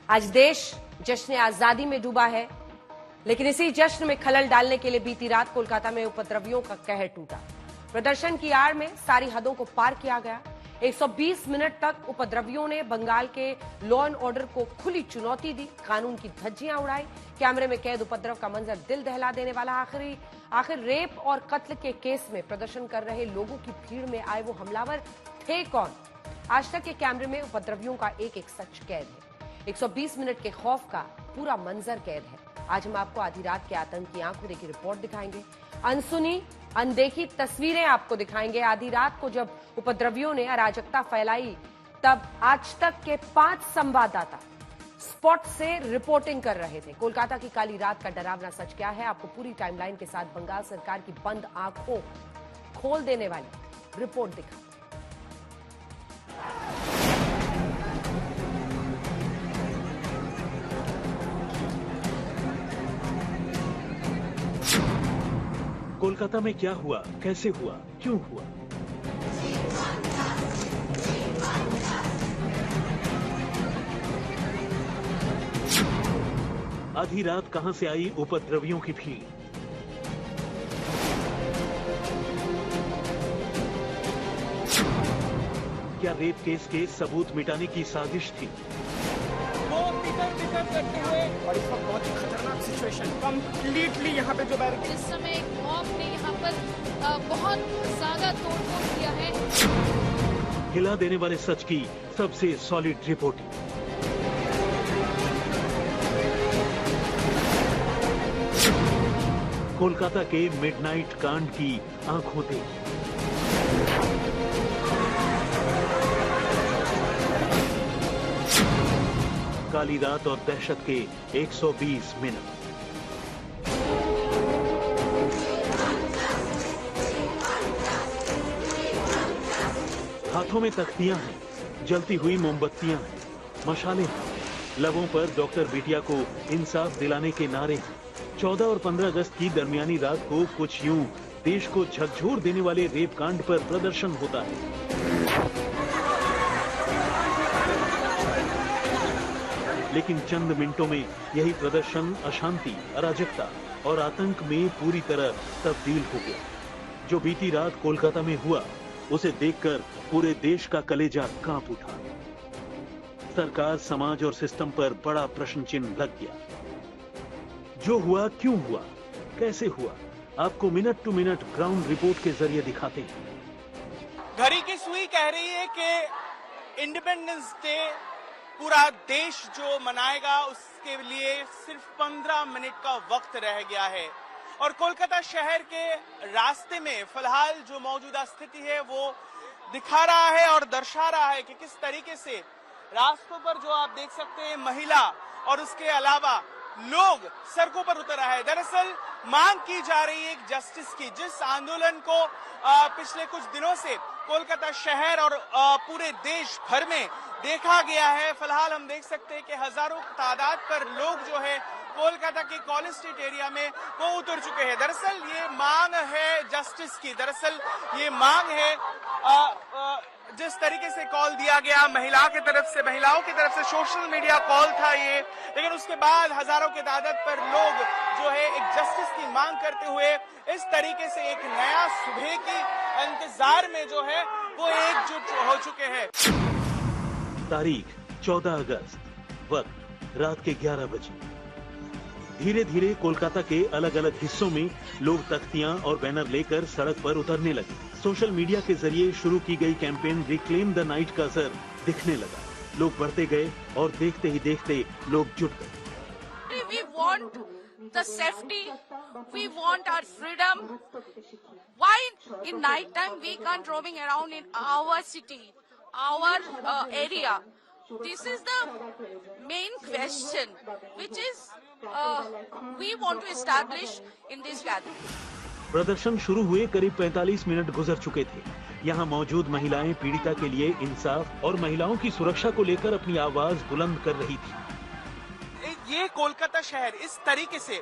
आज देश जश्न आजादी में डूबा है, लेकिन इसी जश्न में खलल डालने के लिए बीती रात कोलकाता में उपद्रवियों का कहर टूटा। प्रदर्शन की आड़ में सारी हदों को पार किया गया। 120 मिनट तक उपद्रवियों ने बंगाल के लॉ एंड ऑर्डर को खुली चुनौती दी, कानून की धज्जियां उड़ाई। कैमरे में कैद उपद्रव का मंजर दिल दहला देने वाला। आखिर रेप और कत्ल के केस में प्रदर्शन कर रहे लोगों की भीड़ में आए वो हमलावर थे कौन? आज तक के कैमरे में उपद्रवियों का एक एक सच कैद है। 120 मिनट के खौफ का पूरा मंजर कैद है। आज हम आपको आधी रात के आतंक की आंखों देखी रिपोर्ट दिखाएंगे, अनसुनी अनदेखी तस्वीरें आपको दिखाएंगे। आधी रात को जब उपद्रवियों ने अराजकता फैलाई, तब आज तक के 5 संवाददाता स्पॉट से रिपोर्टिंग कर रहे थे। कोलकाता की काली रात का डरावना सच क्या है, आपको पूरी टाइमलाइन के साथ बंगाल सरकार की बंद आंखों खोल देने वाली रिपोर्ट दिखा। कोलकाता में क्या हुआ, कैसे हुआ, क्यों हुआ? आधी रात कहां से आई उपद्रवियों की भीड़? क्या रेप केस के सबूत मिटाने की साजिश थी? करते हुए और इस वक्त बहुत ही खतरनाक सिचुएशन कंप्लीटली यहाँ पे जो बैरिकेड इस समय एक मॉब ने यहाँ पर बहुत ज्यादा तोड़फोड़ किया है। हिला देने वाले सच की सबसे सॉलिड रिपोर्टिंग। कोलकाता के मिडनाइट कांड की आंखों देखी। काली रात और दहशत के 120 मिनट। हाथों में तख्तियां हैं, जलती हुई मोमबत्तियां हैं, मशाले हैं, लबों पर डॉक्टर बिटिया को इंसाफ दिलाने के नारे हैं। 14 और 15 अगस्त की दरमियानी रात को कुछ यूं देश को झकझोर देने वाले रेप कांड पर प्रदर्शन होता है। लेकिन चंद मिनटों में यही प्रदर्शन अशांति, अराजकता और आतंक में पूरी तरह तब्दील हो गया। जो बीती रात कोलकाता में हुआ, उसे देखकर पूरे देश का कलेजा कांप उठा। सरकार, समाज और सिस्टम पर बड़ा प्रश्न चिन्ह लग गया। जो हुआ, क्यों हुआ, कैसे हुआ, आपको minute to minute ground report के जरिए दिखाते हैं। घड़ी की सुई कह रही है कि इंडिपेंडेंस डे पूरा देश जो मनाएगा, उसके लिए सिर्फ 15 मिनट का वक्त रह गया है। और कोलकाता शहर के रास्ते में फिलहाल जो मौजूदा स्थिति है वो दिखा रहा है और दर्शा रहा है कि किस तरीके से रास्तों पर जो आप देख सकते हैं महिला और उसके अलावा लोग सड़कों पर उतर रहा है। दरअसल मांग की जा रही है एक जस्टिस की, जिस आंदोलन को पिछले कुछ दिनों से कोलकाता शहर और पूरे देश भर में देखा गया है। फिलहाल हम देख सकते हैं कि हजारों तादाद पर लोग जो है कोलकाता के कॉलेज स्ट्रीट एरिया में वो उतर चुके हैं। दरअसल ये मांग है जस्टिस की, दरअसल ये मांग है जिस तरीके से कॉल दिया गया महिलाओं की तरफ से सोशल मीडिया कॉल था ये, लेकिन उसके बाद हजारों के तादाद पर लोग जो है एक जस्टिस की मांग करते हुए इस तरीके से एक नया सुबह की इंतजार में जो है वो एकजुट हो चुके हैं। तारीख 14 अगस्त, वक्त रात के 11 बजे। धीरे धीरे कोलकाता के अलग अलग हिस्सों में लोग तख्तियां और बैनर लेकर सड़क पर उतरने लगे। सोशल मीडिया के जरिए शुरू की गई कैंपेन रिक्लेम द नाइट का असर दिखने लगा। लोग बढ़ते गए और देखते ही देखते लोग जुट गए। We want the safety, we want our freedom. Why in night time we can't roaming around in our city, our area? This is the main question, which is we want to establish in this gathering. प्रदर्शन शुरू हुए करीब 45 minute गुजर चुके थे। यहाँ मौजूद महिलाएं पीड़िता के लिए इंसाफ और महिलाओं की सुरक्षा को लेकर अपनी आवाज बुलंद कर रही थी। ये कोलकाता शहर इस तरीके से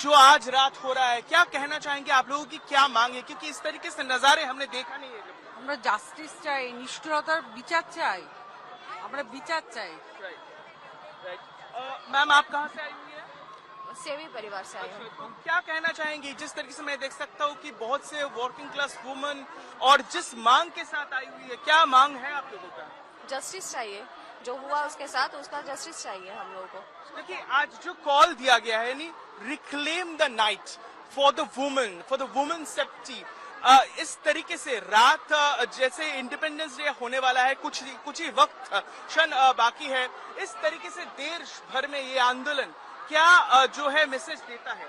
जो आज रात हो रहा है, क्या कहना चाहेंगे आप लोगों की क्या मांग है? क्योंकि इस तरीके से नजारे हमने देखा नहीं है। আমরা জাস্টিস চাই, নিষ্ঠুরতার বিচার চাই, আমরা বিচার চাই। मैम आप कहाँ से आई हुई है? सेवी परिवार से आए हैं। तो क्या कहना चाहेंगी? जिस तरीके से मैं देख सकता हूँ कि बहुत से वर्किंग क्लास वुमेन और जिस मांग के साथ आई हुई है, क्या मांग है आप लोगों का? जस्टिस चाहिए, जो हुआ उसके साथ उसका जस्टिस चाहिए हम लोगों को। देखिए आज जो कॉल दिया गया है नी, reclaim the night for the women safety, इस तरीके से रात जैसे इंडिपेंडेंस डे होने वाला है, कुछ ही वक्त क्षण बाकी है, इस तरीके से देश भर में ये आंदोलन क्या जो है मैसेज देता है?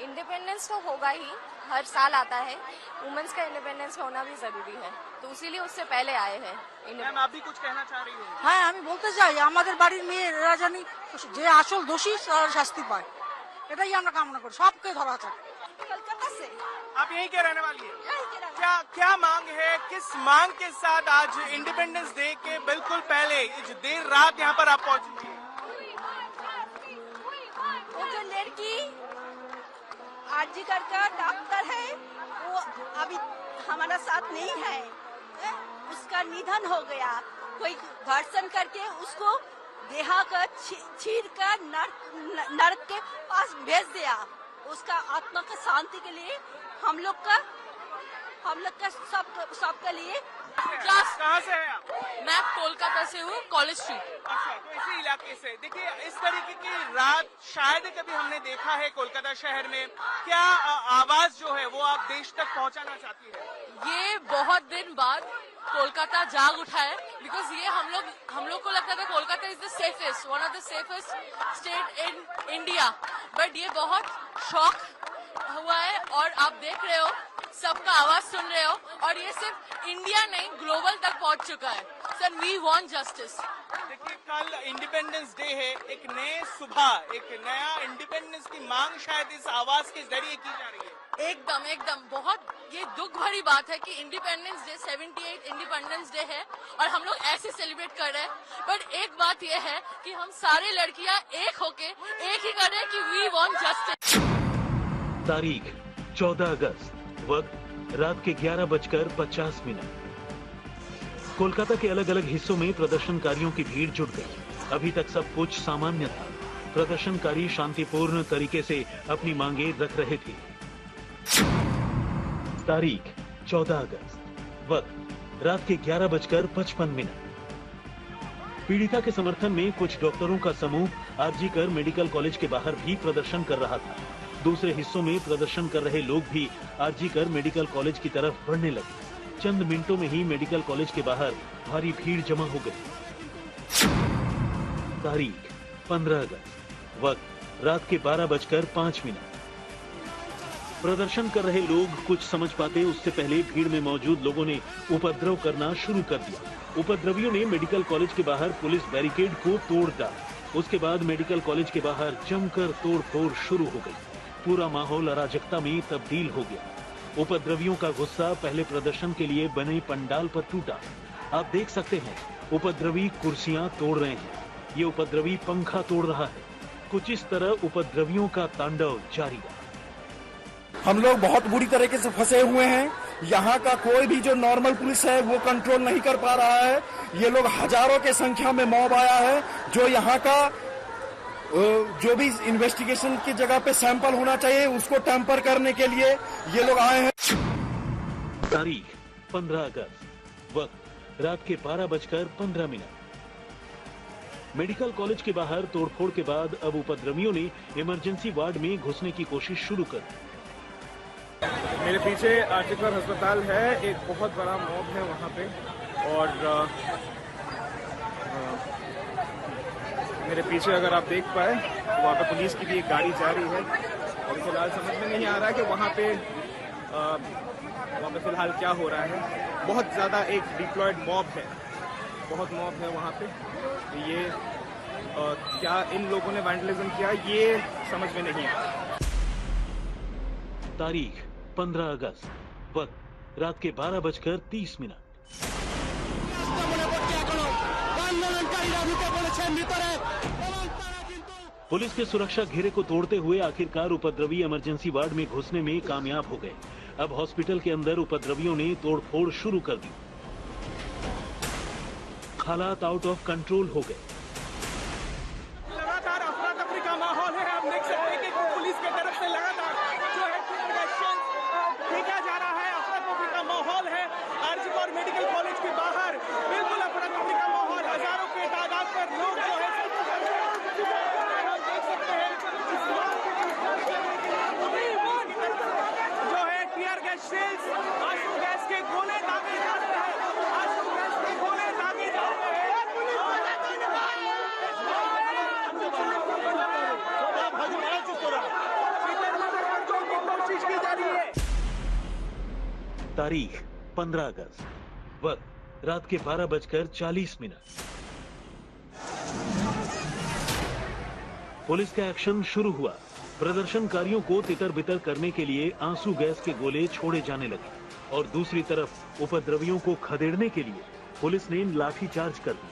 इंडिपेंडेंस तो होगा ही, हर साल आता है, वुमेन्स का इंडिपेंडेंस होना भी जरूरी है, तो इसीलिए उससे पहले आए हैं। मैम आप भी कुछ कहना चाह रही हो? হ্যাঁ আমি বলতে চাই আমাদের বাড়ির মেয়েরা জানি যে আসল দোষী তারা শাস্তি পায়, এটাই আমরা কামনা করি, সবকে ধরা যাক। कलकत्ता से आप यहीं के रहने वाली है? क्या मांग है? किस मांग के साथ आज इंडिपेंडेंस डे के बिल्कुल पहले देर रात यहाँ पर आप पहुंची? वो जो लड़की आरजीकर का डॉक्टर है वो अभी हमारा साथ नहीं है, उसका निधन हो गया, कोई घर्षण करके उसको देहा कर चीर कर नरक के पास भेज दिया। उसका आत्मा का शांति के लिए हम लोग का सबके लिए। कहाँ से है आप? मैं कोलकाता से हूँ, कॉलेज स्ट्रीट। अच्छा, तो इसी इलाके से। देखिए इस तरीके की रात शायद कभी हमने देखा है कोलकाता शहर में। क्या आवाज जो है वो आप देश तक पहुंचाना चाहती है? ये बहुत दिन बाद कोलकाता जाग उठा है, बिकॉज ये हम लोग को लगता था Kolkata is the safest, one of the safest state in India, but ये बहुत शॉक हुआ है और आप देख रहे हो, सबका आवाज सुन रहे हो, और ये सिर्फ इंडिया नहीं ग्लोबल तक पहुंच चुका है। Sir we want justice. देखिए कल इंडिपेंडेंस डे है, एक नए सुबह एक नया इंडिपेंडेंस की मांग शायद इस आवाज के जरिए की जा रही है। एकदम बहुत ये दुख भरी बात है कि इंडिपेंडेंस डे 78 इंडिपेंडेंस डे है और हम लोग ऐसे सेलिब्रेट कर रहे हैं, बट एक बात ये है कि हम सारे लड़कियां एक होके एक ही कर रहे हैं कि वी वांट जस्टिस। तारीख 14 अगस्त, वक्त रात के 11:50। कोलकाता के अलग अलग हिस्सों में प्रदर्शनकारियों की भीड़ जुट गई। अभी तक सब कुछ सामान्य था। प्रदर्शनकारी शांतिपूर्ण तरीके से अपनी मांगे रख रहे थे। तारीख 14 अगस्त, वक्त रात के 11:55। पीड़िता के समर्थन में कुछ डॉक्टरों का समूह आरजीकर मेडिकल कॉलेज के बाहर भी प्रदर्शन कर रहा था। दूसरे हिस्सों में प्रदर्शन कर रहे लोग भी आरजीकर मेडिकल कॉलेज की तरफ बढ़ने लगे। चंद मिनटों में ही मेडिकल कॉलेज के बाहर भारी भीड़ जमा हो गई। तारीख 15 अगस्त, वक्त रात के 12:05। प्रदर्शन कर रहे लोग कुछ समझ पाते उससे पहले भीड़ में मौजूद लोगों ने उपद्रव करना शुरू कर दिया। उपद्रवियों ने मेडिकल कॉलेज के बाहर पुलिस बैरिकेड को तोड़ डाला। उसके बाद मेडिकल कॉलेज के बाहर जमकर तोड़फोड़ शुरू हो गई। पूरा माहौल अराजकता में तब्दील हो गया। उपद्रवियों का गुस्सा पहले प्रदर्शन के लिए बने पंडाल पर टूटा। आप देख सकते हैं उपद्रवी कुर्सियां तोड़ रहे हैं, ये उपद्रवी पंखा तोड़ रहा है। कुछ इस तरह उपद्रवियों का तांडव जारी है। हम लोग बहुत बुरी तरीके से फंसे हुए हैं। यहाँ का कोई भी जो नॉर्मल पुलिस है वो कंट्रोल नहीं कर पा रहा है। ये लोग हजारों के संख्या में मॉब आया है, जो यहाँ का जो भी इन्वेस्टिगेशन की जगह पे सैंपल होना चाहिए उसको टेम्पर करने के लिए ये लोग आए हैं। तारीख 15 अगस्त, वक्त रात के 12:15। मेडिकल कॉलेज के बाहर तोड़फोड़ के बाद अब उपद्रवियों ने इमरजेंसी वार्ड में घुसने की कोशिश शुरू कर दी। मेरे पीछे आरजीकर अस्पताल है, एक बहुत बड़ा मॉब है वहाँ पे, और मेरे पीछे अगर आप देख पाए तो वहाँ पे पुलिस की भी एक गाड़ी जा रही है, और फिलहाल समझ में नहीं आ रहा है कि वहाँ पे फिलहाल क्या हो रहा है। बहुत ज़्यादा एक डिप्लॉयड मॉब है, बहुत मॉब है वहाँ पे। ये क्या इन लोगों ने वैंडलिज्म किया ये समझ में नहीं आ रहा। तारीख 15 अगस्त, वक्त रात के 12:30। पुलिस के सुरक्षा घेरे को तोड़ते हुए आखिरकार उपद्रवी इमरजेंसी वार्ड में घुसने में कामयाब हो गए। अब हॉस्पिटल के अंदर उपद्रवियों ने तोड़फोड़ शुरू कर दी। हालात आउट ऑफ कंट्रोल हो गए। लगातार डालिए। तारीख 15 अगस्त, वक्त रात के 12:40 पुलिस का एक्शन शुरू हुआ। प्रदर्शनकारियों को तितर बितर करने के लिए आंसू गैस के गोले छोड़े जाने लगे और दूसरी तरफ उपद्रवियों को खदेड़ने के लिए पुलिस ने लाठीचार्ज कर दी।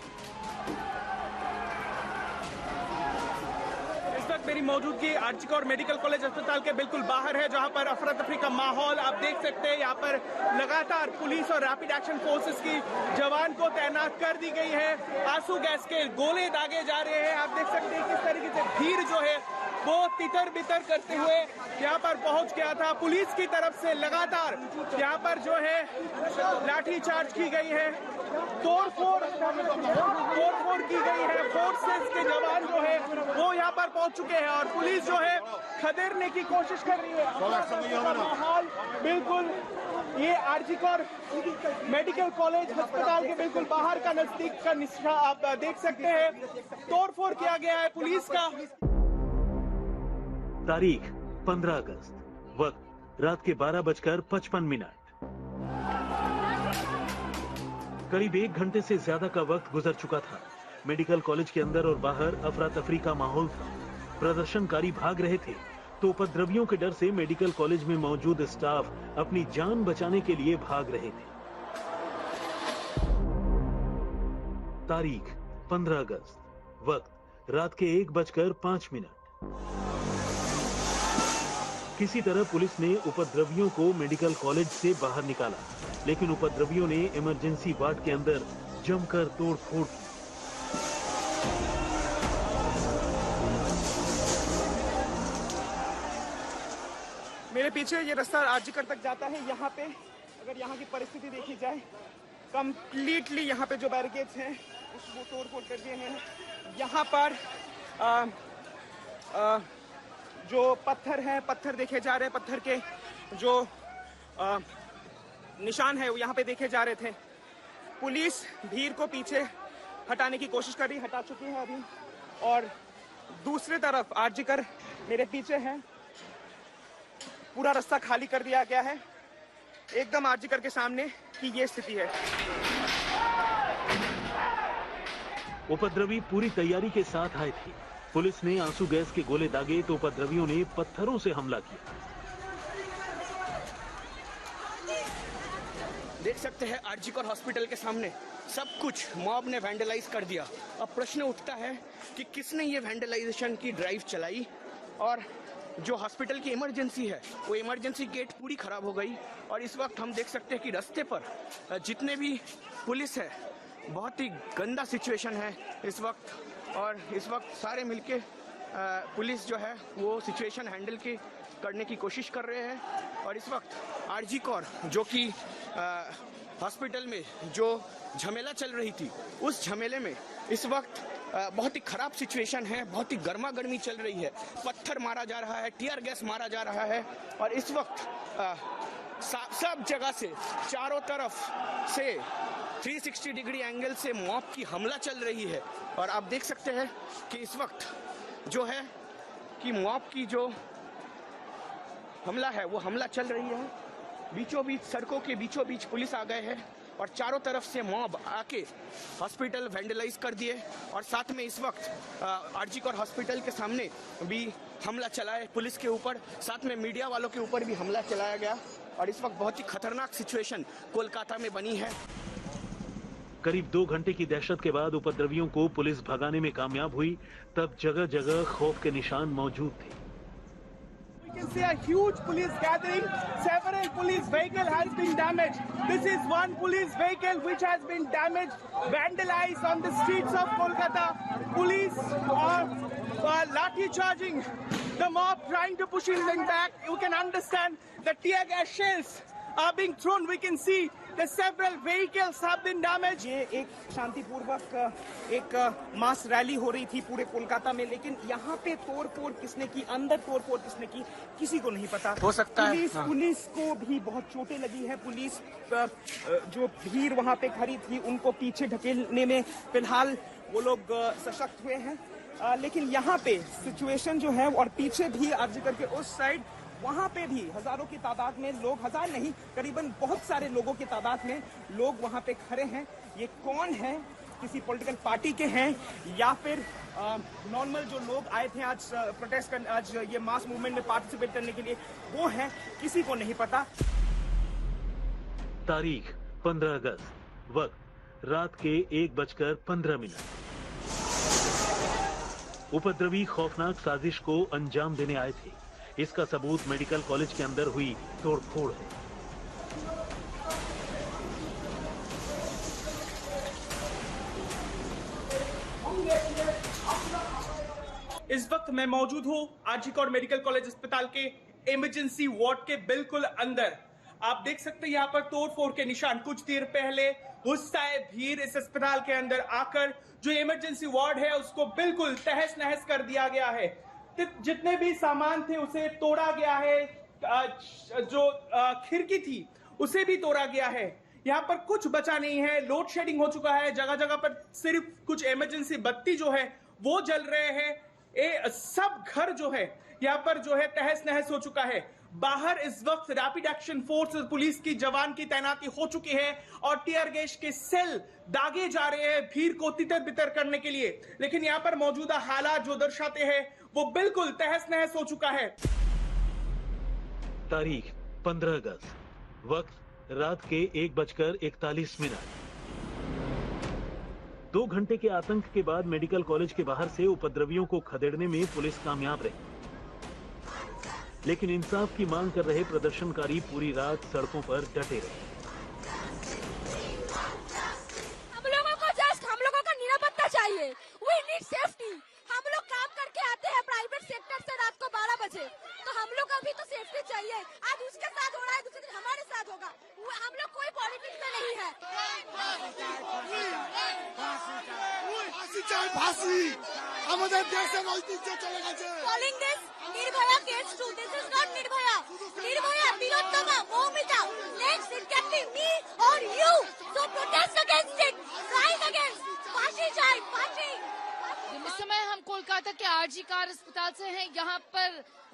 मेरी मौजूदगी आरजीकर मेडिकल कॉलेज अस्पताल के बिल्कुल बाहर है, जहां पर अफरा तफरी का माहौल आप देख सकते हैं। यहां पर लगातार पुलिस और रैपिड एक्शन फोर्सेस की जवान को तैनात कर दी गई है। आंसू गैस के गोले दागे जा रहे हैं। आप देख सकते हैं किस तरीके से भीड़ जो है वो तितर बितर करते हुए यहाँ पर पहुंच गया था। पुलिस की तरफ से लगातार यहाँ पर जो है लाठीचार्ज की गई है, तोड़फोड़ की गई है। फोर्सेस के जवान जो है वो यहाँ पर पहुंच चुके हैं और पुलिस जो है खदेड़ने की कोशिश कर रही है। माहौल बिल्कुल ये आरजीकर मेडिकल कॉलेज अस्पताल के बिल्कुल बाहर का नजदीक का निशान आप देख सकते हैं। तोड़फोड़ किया गया है पुलिस का। तारीख 15 अगस्त, वक्त रात के 12:55 करीब 1 घंटे से ज्यादा का वक्त गुजर चुका था। मेडिकल कॉलेज के अंदर और बाहर अफरा तफरी का माहौल था। प्रदर्शनकारी भाग रहे थे तो उपद्रवियों के डर से मेडिकल कॉलेज में मौजूद स्टाफ अपनी जान बचाने के लिए भाग रहे थे। तारीख 15 अगस्त, वक्त रात के 1:05 किसी तरह पुलिस ने उपद्रवियों को मेडिकल कॉलेज से बाहर निकाला, लेकिन उपद्रवियों ने इमरजेंसी वार्ड के अंदर जमकर तोड़फोड़ की। मेरे पीछे ये रास्ता आरजीकर तक जाता है। यहाँ पे अगर यहाँ की परिस्थिति देखी जाए, कंप्लीटली यहाँ पे जो बैरिकेड्स हैं वो तोड़फोड़ कर दिए हैं। यहाँ पर जो पत्थर हैं, पत्थर देखे जा रहे हैं। पत्थर के जो निशान है वो यहाँ पे देखे जा रहे थे। पुलिस भीड़ को पीछे हटाने की कोशिश कर रही, हटा चुकी है अभी। और दूसरी तरफ आरजीकर मेरे पीछे है, पूरा रास्ता खाली कर दिया गया है। एकदम आरजीकर के सामने की ये स्थिति है। उपद्रवी पूरी तैयारी के साथ आए थे। पुलिस ने आंसू गैस के गोले दागे तो उपद्रवियों ने पत्थरों से हमला किया। देख सकते हैं आरजीकर हॉस्पिटल के सामने सब कुछ मॉब ने वैंडलाइज कर दिया। अब प्रश्न उठता है कि किसने ये वैंडलाइजेशन की ड्राइव चलाई, और जो हॉस्पिटल की इमरजेंसी है वो इमरजेंसी गेट पूरी खराब हो गई। और इस वक्त हम देख सकते हैं कि रास्ते पर जितने भी पुलिस है, बहुत ही गंदा सिचुएशन है इस वक्त। और इस वक्त सारे मिलके पुलिस जो है वो सिचुएशन हैंडल करने की कोशिश कर रहे हैं। और इस वक्त आरजीकर जो कि हॉस्पिटल में जो झमेला चल रही थी, उस झमेले में इस वक्त बहुत ही खराब सिचुएशन है, बहुत ही गर्मा गर्मी चल रही है। पत्थर मारा जा रहा है, टीयर गैस मारा जा रहा है। और इस वक्त सब जगह से, चारों तरफ से 360 डिग्री एंगल से मॉब की हमला चल रही है। और आप देख सकते हैं कि इस वक्त जो है कि मॉब की जो हमला है वो हमला चल रही है। बीचों बीच, सड़कों के बीचों बीच पुलिस आ गए हैं और चारों तरफ से मॉब आके हॉस्पिटल वैंडलाइज कर दिए। और साथ में इस वक्त आरजीकर हॉस्पिटल के सामने भी हमला चलाया पुलिस के ऊपर, साथ में मीडिया वालों के ऊपर भी हमला चलाया गया। और इस वक्त बहुत ही खतरनाक सिचुएशन कोलकाता में बनी है। करीब 2 घंटे की दहशत के बाद उपद्रवियों को पुलिस भगाने में कामयाब हुई। तब जगह जगह खौफ के निशान मौजूद थे। We can see a huge police gathering. Several police vehicle has been damaged. This is one police vehicle which has been damaged, vandalized on the streets of Kolkata. Police are lathi charging the mob, trying to push them back. You can understand the tear gas shells are being thrown. We can see the several vehicles have been damaged. ये एक शांतिपूर्वक एक मास rally हो रही थी पूरे कोलकाता में, लेकिन यहाँ पे तोड़फोड़ किसने की, अंदर तोड़फोड़ किसने की, किसी को नहीं पता। हो सकता है पुलिस को भी बहुत चोटें लगी है। पुलिस जो भीड़ वहाँ पे खड़ी थी उनको पीछे ढकेलने में फिलहाल वो लोग सशक्त हुए हैं। लेकिन यहाँ पे सिचुएशन जो है, और पीछे भी आरजीकर के उस साइड वहां पे भी हजारों की तादाद में लोग, हजार नहीं करीबन बहुत सारे लोगों की तादाद में लोग वहां पे खड़े हैं। ये कौन है, किसी पॉलिटिकल पार्टी के हैं या फिर नॉर्मल जो लोग आए थे आज प्रोटेस्ट करने, आज ये मास मूवमेंट में पार्टिसिपेट करने के लिए, वो हैं, किसी को नहीं पता। तारीख 15 अगस्त, वक्त रात के 1:15। उपद्रवी खौफनाक साजिश को अंजाम देने आए थे। इसका सबूत मेडिकल कॉलेज के अंदर हुई तोड़फोड़ है। इस वक्त मैं मौजूद हूं आरजीकर मेडिकल कॉलेज अस्पताल के इमरजेंसी वार्ड के बिल्कुल अंदर। आप देख सकते हैं यहाँ पर तोड़फोड़ के निशान। कुछ देर पहले गुस्साए भीड़ इस अस्पताल के अंदर आकर जो इमरजेंसी वार्ड है उसको बिल्कुल तहस नहस कर दिया गया है। जितने भी सामान थे उसे तोड़ा गया है, जो खिड़की थी उसे भी तोड़ा गया है। यहाँ पर कुछ बचा नहीं है, लोड शेडिंग हो चुका है। जगह जगह पर सिर्फ कुछ इमरजेंसी बत्ती जो है वो जल रहे हैं। सब घर जो है यहाँ पर जो है तहस नहस हो चुका है। बाहर इस वक्त रैपिड एक्शन फोर्स और पुलिस की जवान की तैनाती हो चुकी है और टीयर गैस के सेल दागे जा रहे हैं भीड़ को तितर बितर करने के लिए। लेकिन यहाँ पर मौजूदा हालात जो दर्शाते हैं वो बिल्कुल तहस नहस हो चुका है। तारीख 15 अगस्त, वक्त रात के 1:41। 2 घंटे के आतंक के बाद मेडिकल कॉलेज के बाहर से उपद्रवियों को खदेड़ने में पुलिस कामयाब रही, लेकिन इंसाफ की मांग कर रहे प्रदर्शनकारी पूरी रात सड़कों पर डटे रहे। हम लोगों का निरापत्ता चाहिए। We need safety। हम लोग काम करके आते हैं प्राइवेट सेक्टर से रात को 12 बजे, तो हम लोग अभी तो सेफ्टी चाहिए। आज उसके साथ हो रहा है, दूसरे दिन हमारे साथ होगा। हम लोग कोई पॉलिटिक्स में नहीं है। আমাদের দেশের ঐতিহ্য চলে গেছে। Calling this Nirbhaya Case 2, this is not Nirbhaya। Nirbhaya Tilottama Moumita, next it can be me or you, so protest against it, rise against, फांसी जाए, फांसी। इस समय हम कोलकाता के आरजी कार अस्पताल से हैं। यहाँ पर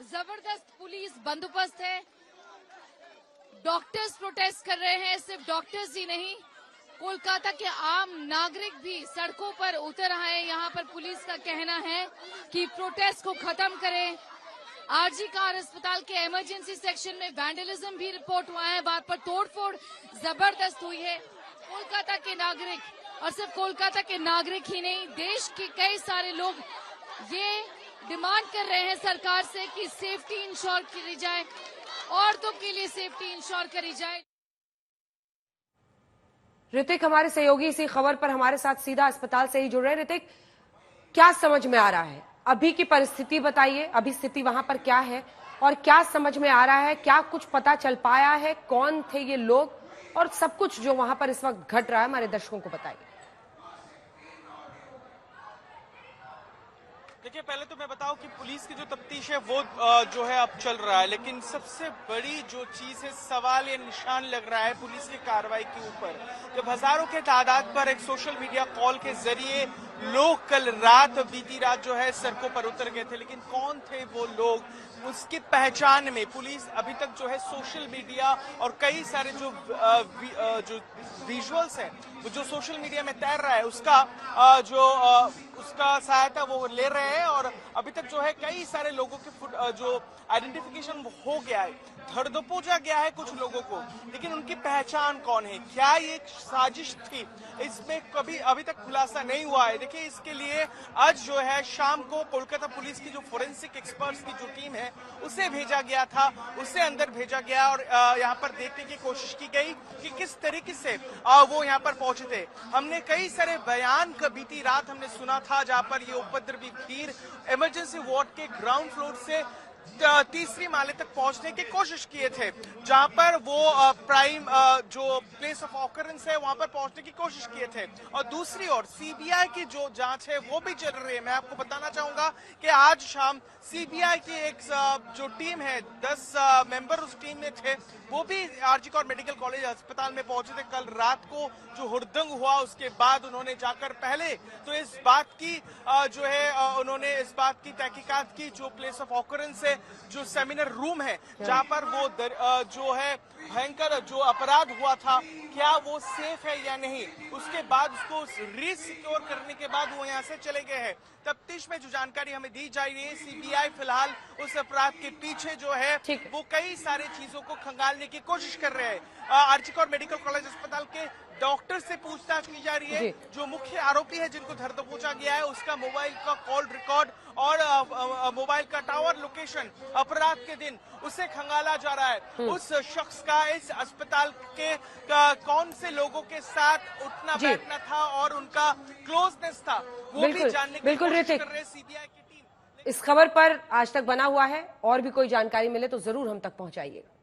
जबरदस्त पुलिस बंदोबस्त है। डॉक्टर्स प्रोटेस्ट कर रहे हैं। सिर्फ डॉक्टर्स ही नहीं, कोलकाता के आम नागरिक भी सड़कों पर उतर आए। यहाँ पर पुलिस का कहना है कि प्रोटेस्ट को खत्म करें। आरजी कार अस्पताल के इमरजेंसी सेक्शन में वैंडलिज्म भी रिपोर्ट हुआ है। वहां पर तोड़फोड़ जबरदस्त हुई है। कोलकाता के नागरिक, और सिर्फ कोलकाता के नागरिक ही नहीं, देश के कई सारे लोग ये डिमांड कर रहे हैं सरकार से कि सेफ्टी इंश्योर करी जाए, औरतों के लिए सेफ्टी इंश्योर करी जाए। ऋतिक हमारे सहयोगी इसी खबर पर हमारे साथ सीधा अस्पताल से ही जुड़ रहे हैं। ऋतिक, क्या समझ में आ रहा है? अभी की परिस्थिति बताइए, अभी स्थिति वहां पर क्या है और क्या समझ में आ रहा है? क्या कुछ पता चल पाया है? कौन थे ये लोग और सब कुछ जो वहां पर इस वक्त घट रहा है हमारे दर्शकों को बताइए। देखिए, पहले तो मैं बताऊं कि पुलिस की जो तफ्तीश है वो जो है अब चल रहा है, लेकिन सबसे बड़ी जो चीज है, सवाल या निशान लग रहा है पुलिस की कार्रवाई के ऊपर। जब हजारों के तादाद पर एक सोशल मीडिया कॉल के जरिए लोग कल रात, बीती रात जो है सड़कों पर उतर गए थे, लेकिन कौन थे वो लोग, उसकी पहचान में पुलिस अभी तक जो है सोशल मीडिया और कई सारे जो विजुअल्स हैं वो जो सोशल मीडिया में तैर रहा है उसका उसका सहायता वो ले रहे हैं। और अभी तक जो है कई सारे लोगों के जो आइडेंटिफिकेशन हो गया है, धर दबोचा गया है कुछ लोगों को, लेकिन उनकी पहचान कौन है, क्या ये साजिश थी, इसमें कभी अभी तक खुलासा नहीं हुआ है। देखिए, इसके लिए आज जो है शाम को कोलकाता पुलिस की जो फोरेंसिक एक्सपर्ट्स की जो टीम है उसे भेजा गया था, उसे अंदर भेजा गया और यहाँ पर देखने की कोशिश की गई कि किस तरीके से वो यहाँ पर पहुंचे थे। हमने कई सारे बयान बीती रात हमने सुना था जहाँ पर ये उपद्रवी भीड़ इमरजेंसी वार्ड के ग्राउंड फ्लोर से तीसरी माले तक पहुंचने की कोशिश किए थे, जहां पर वो प्राइम जो प्लेस ऑफ ऑकरेंस है वहां पर पहुंचने की कोशिश किए थे। और दूसरी ओर सीबीआई की जो जांच है वो भी चल रही है। मैं आपको बताना चाहूंगा कि आज शाम सीबीआई की एक जो टीम है, 10 मेंबर उस टीम में थे, वो भी आरजीकर मेडिकल कॉलेज अस्पताल में पहुंचे थे। कल रात को जो हुड़दंग हुआ उसके बाद उन्होंने जाकर पहले तो इस बात की जो है उन्होंने इस बात की तहकीकात की, जो प्लेस ऑफ ऑकरेंस है जो सेमिनार रूम है जहां पर वो जो है भयंकर जो अपराध हुआ था, क्या वो सेफ है या नहीं, उसके बाद उसको रिसिक्योर करने के बाद वो यहाँ से चले गए हैं। तफ्तीश में जो जानकारी हमें दी जा रही है, सीबीआई फिलहाल उस अपराध के पीछे जो है वो कई सारी चीजों को खंगालने की कोशिश कर रहे हैं। आरजी कौर मेडिकल कॉलेज अस्पताल के डॉक्टर से पूछताछ की जा रही है। जो मुख्य आरोपी है जिनको धर दबोचा गया है, उसका मोबाइल का कॉल रिकॉर्ड और मोबाइल का टावर लोकेशन अपराध के दिन उसे खंगाला जा रहा है। उस शख्स का इस अस्पताल के कौन से लोगों के साथ उठना बैठना था और उनका क्लोजनेस था, वो भी जानने की कोशिश कर रहे सीबीआई की टीम। इस खबर पर आज तक बना हुआ है, और भी कोई जानकारी मिले तो जरूर हम तक पहुंचाइएगा।